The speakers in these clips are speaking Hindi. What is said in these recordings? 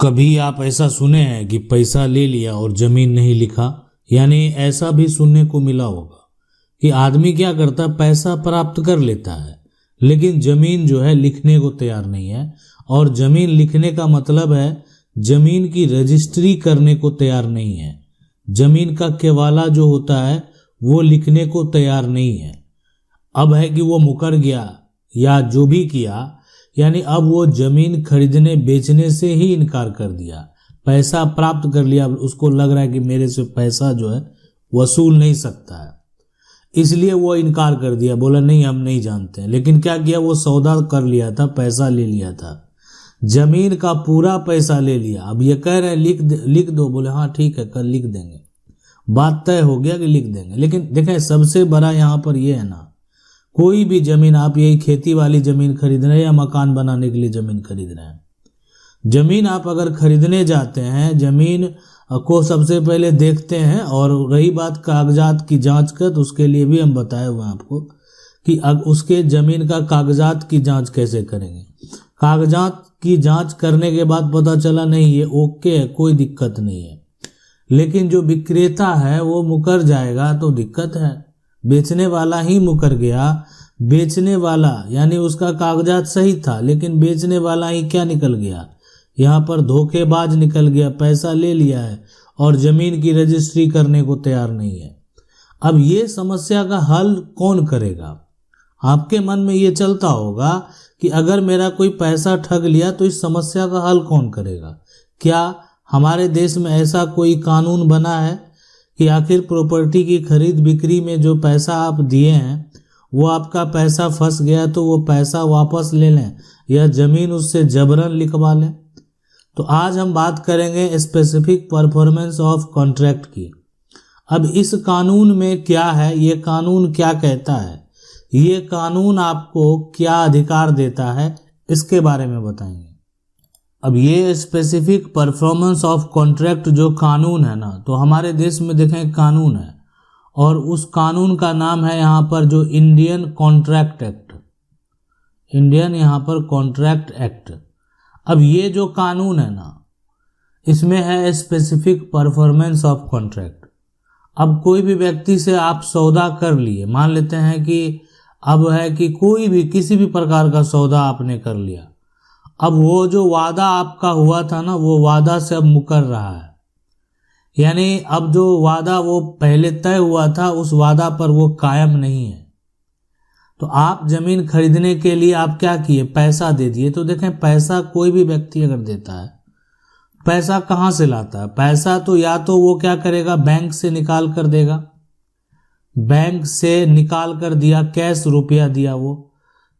कभी आप ऐसा सुने हैं कि पैसा ले लिया और जमीन नहीं लिखा? यानी ऐसा भी सुनने को मिला होगा कि आदमी क्या करता है, पैसा प्राप्त कर लेता है लेकिन जमीन जो है लिखने को तैयार नहीं है। और जमीन लिखने का मतलब है जमीन की रजिस्ट्री करने को तैयार नहीं है। जमीन का केवाला जो होता है वो लिखने को तैयार नहीं है। अब है कि वो मुकर गया या जो भी किया, यानी अब वो जमीन खरीदने बेचने से ही इनकार कर दिया। पैसा प्राप्त कर लिया, उसको लग रहा है कि मेरे से पैसा जो है वसूल नहीं सकता है, इसलिए वो इनकार कर दिया, बोला नहीं हम नहीं जानते हैं। लेकिन क्या किया, वो सौदा कर लिया था, पैसा ले लिया था, जमीन का पूरा पैसा ले लिया। अब ये कह रहे हैं लिख दो, बोले हाँ ठीक है कल लिख देंगे, बात तय हो गया कि लिख देंगे। लेकिन देखें सबसे बड़ा यहाँ पर ये है ना, कोई भी जमीन, आप यही खेती वाली जमीन खरीद रहे हैं या मकान बनाने के लिए जमीन खरीद रहे हैं, जमीन आप अगर खरीदने जाते हैं जमीन को सबसे पहले देखते हैं। और रही बात कागजात की जांच का, तो उसके लिए भी हम बताए हुए हैं आपको कि उसके जमीन का कागजात की जांच कैसे करेंगे। कागजात की जांच करने के बाद पता चला नहीं ये ओके है, कोई दिक्कत नहीं है, लेकिन जो विक्रेता है वो मुकर जाएगा तो दिक्कत है। बेचने वाला ही मुकर गया, बेचने वाला यानी उसका कागजात सही था लेकिन बेचने वाला ही क्या निकल गया, यहाँ पर धोखेबाज निकल गया, पैसा ले लिया है और जमीन की रजिस्ट्री करने को तैयार नहीं है। अब ये समस्या का हल कौन करेगा? आपके मन में ये चलता होगा कि अगर मेरा कोई पैसा ठग लिया तो इस समस्या का हल कौन करेगा? क्या हमारे देश में ऐसा कोई कानून बना है कि आखिर प्रॉपर्टी की खरीद बिक्री में जो पैसा आप दिए हैं वो आपका पैसा फंस गया तो वो पैसा वापस ले लें या जमीन उससे जबरन लिखवा लें? तो आज हम बात करेंगे स्पेसिफिक परफॉर्मेंस ऑफ कॉन्ट्रैक्ट की। अब इस कानून में क्या है, ये कानून क्या कहता है, ये कानून आपको क्या अधिकार देता है, इसके बारे में बताएंगे। अब ये स्पेसिफिक परफॉर्मेंस ऑफ कॉन्ट्रैक्ट जो कानून है ना, तो हमारे देश में देखें कानून है और उस कानून का नाम है यहाँ पर जो इंडियन कॉन्ट्रैक्ट एक्ट, इंडियन यहाँ पर कॉन्ट्रैक्ट एक्ट। अब ये जो कानून है ना, इसमें है स्पेसिफिक परफॉर्मेंस ऑफ कॉन्ट्रैक्ट। अब कोई भी व्यक्ति से आप सौदा कर लिए, मान लेते हैं कि अब है कि कोई भी किसी भी प्रकार का सौदा आपने कर लिया, अब वो जो वादा आपका हुआ था ना, वो वादा से अब मुकर रहा है, यानी अब जो वादा वो पहले तय हुआ था उस वादा पर वो कायम नहीं है। तो आप जमीन खरीदने के लिए आप क्या किए, पैसा दे दिए। तो देखें पैसा कोई भी व्यक्ति अगर देता है, पैसा कहाँ से लाता है? पैसा तो या तो वो क्या करेगा, बैंक से निकाल कर देगा, बैंक से निकाल कर दिया, कैश रुपया दिया, वो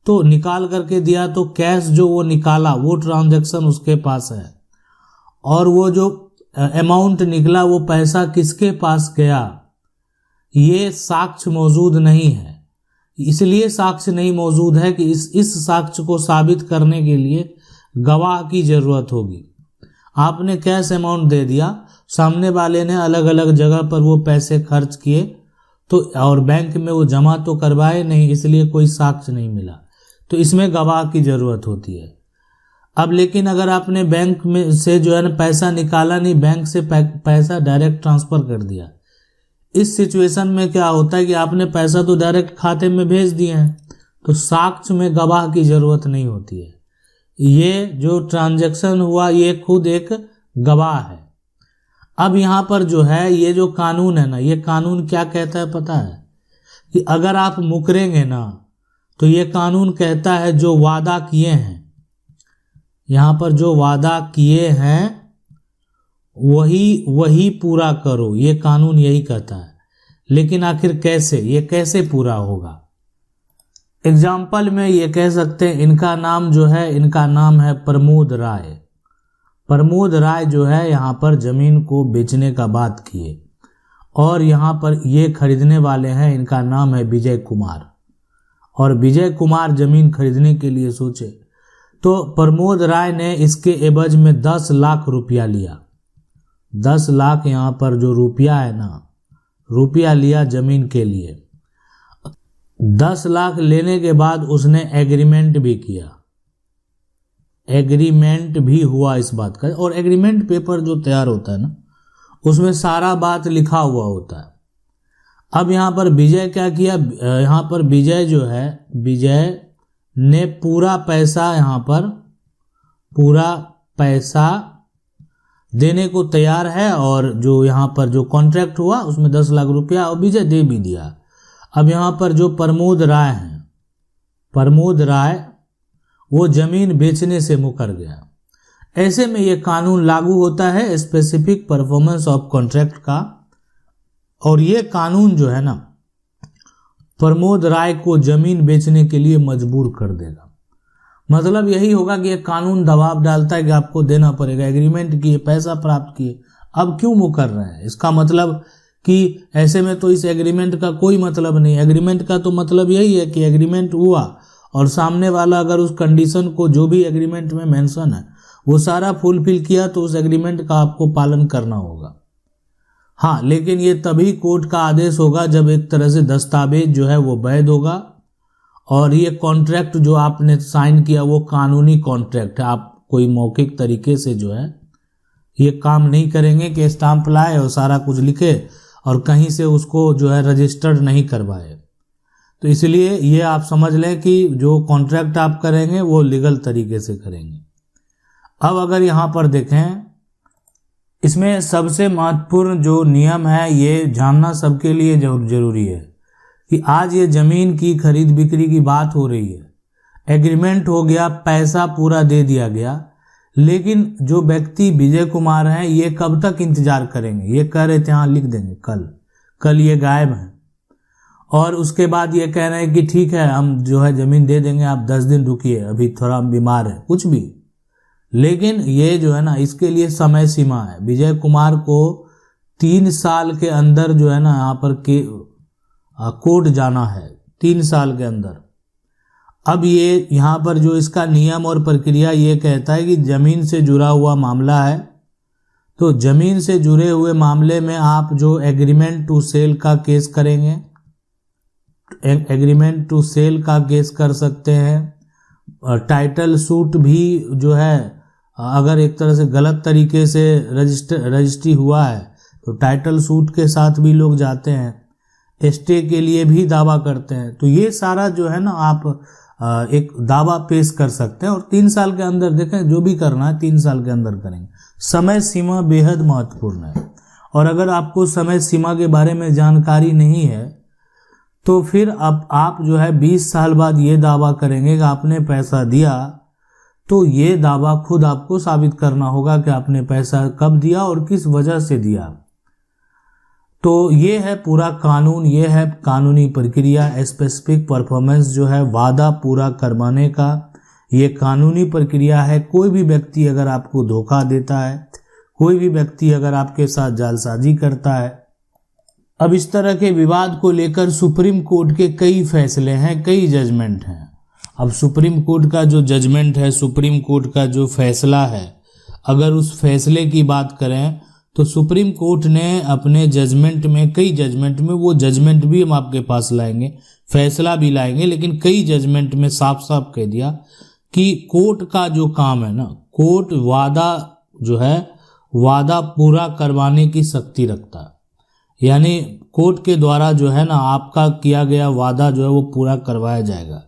तो निकाल करके दिया तो कैश जो वो निकाला वो ट्रांजैक्शन उसके पास है, और वो जो अमाउंट निकला वो पैसा किसके पास गया ये साक्ष्य मौजूद नहीं है। इसलिए साक्ष्य नहीं मौजूद है कि इस साक्ष्य को साबित करने के लिए गवाह की जरूरत होगी। आपने कैश अमाउंट दे दिया, सामने वाले ने अलग अलग जगह पर वो पैसे खर्च किए तो, और बैंक में वो जमा तो करवाए नहीं, इसलिए कोई साक्ष्य नहीं मिला, तो इसमें गवाह की जरूरत होती है। अब लेकिन अगर आपने बैंक में से जो है ना पैसा निकाला नहीं, बैंक से पैसा डायरेक्ट ट्रांसफर कर दिया, इस सिचुएशन में क्या होता है कि आपने पैसा तो डायरेक्ट खाते में भेज दिए हैं, तो साक्ष्य में गवाह की जरूरत नहीं होती है। ये जो ट्रांजैक्शन हुआ ये खुद एक गवाह है। अब यहाँ पर जो है ये जो कानून है ना, ये कानून क्या कहता है पता है? कि अगर आप मुकरेंगे ना तो ये कानून कहता है जो वादा किए हैं, यहाँ पर जो वादा किए हैं वही पूरा करो, ये कानून यही कहता है। लेकिन आखिर कैसे, ये कैसे पूरा होगा? एग्जाम्पल में ये कह सकते हैं, इनका नाम जो है, इनका नाम है प्रमोद राय। प्रमोद राय जो है यहाँ पर जमीन को बेचने का बात किए और यहाँ पर ये खरीदने वाले हैं, इनका नाम है विजय कुमार, और विजय कुमार जमीन खरीदने के लिए सोचे तो प्रमोद राय ने इसके एवज में 10 लाख रुपया लिया। 10 लाख यहाँ पर जो रुपया है ना, रुपया लिया जमीन के लिए। 10 लाख लेने के बाद उसने एग्रीमेंट भी किया। एग्रीमेंट भी हुआ इस बात का। और एग्रीमेंट पेपर जो तैयार होता है ना, उसमें सारा बात लिखा हुआ होता है। अब यहाँ पर विजय क्या किया, यहाँ पर विजय जो है, विजय ने पूरा पैसा, यहाँ पर पूरा पैसा देने को तैयार है, और जो यहाँ पर जो कॉन्ट्रैक्ट हुआ उसमें 10 लाख रुपया और विजय दे भी दिया। अब यहाँ पर जो प्रमोद राय हैं, प्रमोद राय वो जमीन बेचने से मुकर गया। ऐसे में ये कानून लागू होता है स्पेसिफिक परफॉर्मेंस ऑफ कॉन्ट्रैक्ट का, और ये कानून जो है ना प्रमोद राय को जमीन बेचने के लिए मजबूर कर देगा। मतलब यही होगा कि ये कानून दबाव डालता है कि आपको देना पड़ेगा, एग्रीमेंट किए, पैसा प्राप्त किए, अब क्यों मुकर रहे हैं। इसका मतलब कि ऐसे में तो इस एग्रीमेंट का कोई मतलब नहीं। एग्रीमेंट का तो मतलब यही है कि एग्रीमेंट हुआ और सामने वाला अगर उस कंडीशन को, जो भी एग्रीमेंट में मेंशन है, वो सारा फुलफिल किया तो उस एग्रीमेंट का आपको पालन करना होगा। हाँ, लेकिन ये तभी कोर्ट का आदेश होगा जब एक तरह से दस्तावेज जो है वो वैध होगा और ये कॉन्ट्रैक्ट जो आपने साइन किया वो कानूनी कॉन्ट्रैक्ट है। आप कोई मौखिक तरीके से जो है ये काम नहीं करेंगे कि स्टाम्प लाए और सारा कुछ लिखे और कहीं से उसको जो है रजिस्टर्ड नहीं करवाए। तो इसलिए ये आप समझ लें कि जो कॉन्ट्रैक्ट आप करेंगे वो लीगल तरीके से करेंगे। अब अगर यहाँ पर देखें, इसमें सबसे महत्वपूर्ण जो नियम है ये जानना सबके लिए जरूरी है कि आज ये ज़मीन की खरीद बिक्री की बात हो रही है, एग्रीमेंट हो गया, पैसा पूरा दे दिया गया, लेकिन जो व्यक्ति विजय कुमार हैं ये कब तक इंतजार करेंगे। ये कह रहे थे हाँ लिख देंगे कल ये गायब हैं, और उसके बाद ये कह रहे हैं कि ठीक है हम जो है ज़मीन दे देंगे, आप 10 दिन रुकिए, अभी थोड़ा बीमार है, कुछ भी। लेकिन ये जो है ना इसके लिए समय सीमा है। विजय कुमार को 3 साल के अंदर जो है ना यहाँ पर कोर्ट जाना है, 3 साल के अंदर। अब ये यहाँ पर जो इसका नियम और प्रक्रिया ये कहता है कि ज़मीन से जुड़ा हुआ मामला है, तो ज़मीन से जुड़े हुए मामले में आप जो एग्रीमेंट टू सेल का केस करेंगे, एग्रीमेंट टू सेल का केस कर सकते हैं। टाइटल सूट भी जो है अगर एक तरह से गलत तरीके से रजिस्ट्री हुआ है तो टाइटल सूट के साथ भी लोग जाते हैं, स्टे के लिए भी दावा करते हैं। तो ये सारा जो है ना आप एक दावा पेश कर सकते हैं और 3 साल के अंदर देखें जो भी करना है 3 साल के अंदर करेंगे। समय सीमा बेहद महत्वपूर्ण है, और अगर आपको समय सीमा के बारे में जानकारी नहीं है तो फिर अब आप जो है 20 साल बाद ये दावा करेंगे कि आपने पैसा दिया, तो ये दावा खुद आपको साबित करना होगा कि आपने पैसा कब दिया और किस वजह से दिया। तो ये है पूरा कानून, ये है कानूनी प्रक्रिया। स्पेसिफिक परफॉर्मेंस जो है वादा पूरा करवाने का ये कानूनी प्रक्रिया है। कोई भी व्यक्ति अगर आपको धोखा देता है, कोई भी व्यक्ति अगर आपके साथ जालसाजी करता है। अब इस तरह के विवाद को लेकर सुप्रीम कोर्ट के कई फैसले हैं, कई जजमेंट हैं। अब सुप्रीम कोर्ट का जो जजमेंट है, सुप्रीम कोर्ट का जो फैसला है, अगर उस फैसले की बात करें तो सुप्रीम कोर्ट ने अपने जजमेंट में, कई जजमेंट में, वो जजमेंट भी हम आपके पास लाएंगे, फैसला भी लाएंगे, लेकिन कई जजमेंट में साफ साफ कह दिया कि कोर्ट का जो काम है ना, कोर्ट वादा जो है वादा पूरा करवाने की शक्ति रखता है। यानी कोर्ट के द्वारा जो है ना आपका किया गया वादा जो है वो पूरा करवाया जाएगा।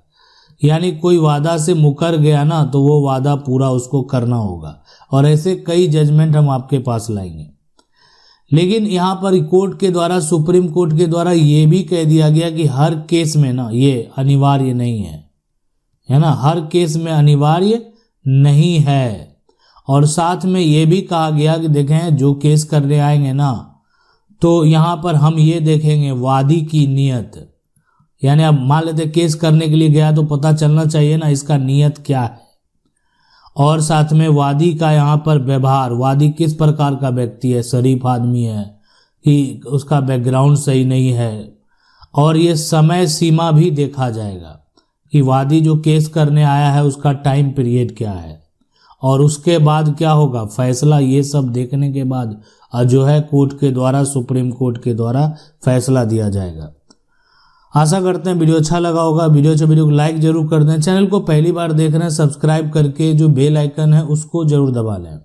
यानी कोई वादा से मुकर गया ना तो वो वादा पूरा उसको करना होगा, और ऐसे कई जजमेंट हम आपके पास लाएंगे। लेकिन यहाँ पर कोर्ट के द्वारा, सुप्रीम कोर्ट के द्वारा ये भी कह दिया गया कि हर केस में ना ये अनिवार्य नहीं है ना, हर केस में अनिवार्य नहीं है। और साथ में ये भी कहा गया कि देखें जो केस करने आएंगे ना तो यहाँ पर हम ये देखेंगे वादी की नीयत। यानी अब मान लेते केस करने के लिए गया तो पता चलना चाहिए ना इसका नीयत क्या है, और साथ में वादी का यहाँ पर व्यवहार, वादी किस प्रकार का व्यक्ति है, शरीफ आदमी है कि उसका बैकग्राउंड सही नहीं है। और ये समय सीमा भी देखा जाएगा कि वादी जो केस करने आया है उसका टाइम पीरियड क्या है, और उसके बाद क्या होगा फैसला। ये सब देखने के बाद जो है कोर्ट के द्वारा, सुप्रीम कोर्ट के द्वारा फैसला दिया जाएगा। आशा करते हैं वीडियो अच्छा लगा होगा। वीडियो को लाइक जरूर कर दें। चैनल को पहली बार देख रहे हैं, सब्सक्राइब करके जो बेल आइकन है उसको जरूर दबा लें।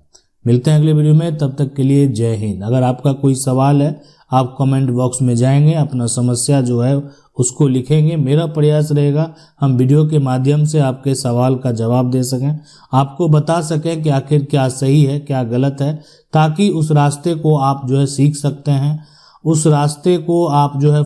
मिलते हैं अगले वीडियो में, तब तक के लिए जय हिंद। अगर आपका कोई सवाल है आप कमेंट बॉक्स में जाएंगे, अपना समस्या जो है उसको लिखेंगे। मेरा प्रयास रहेगा हम वीडियो के माध्यम से आपके सवाल का जवाब दे सकें, आपको बता सकें कि आखिर क्या सही है क्या गलत है, ताकि उस रास्ते को आप जो है सीख सकते हैं, उस रास्ते को आप जो है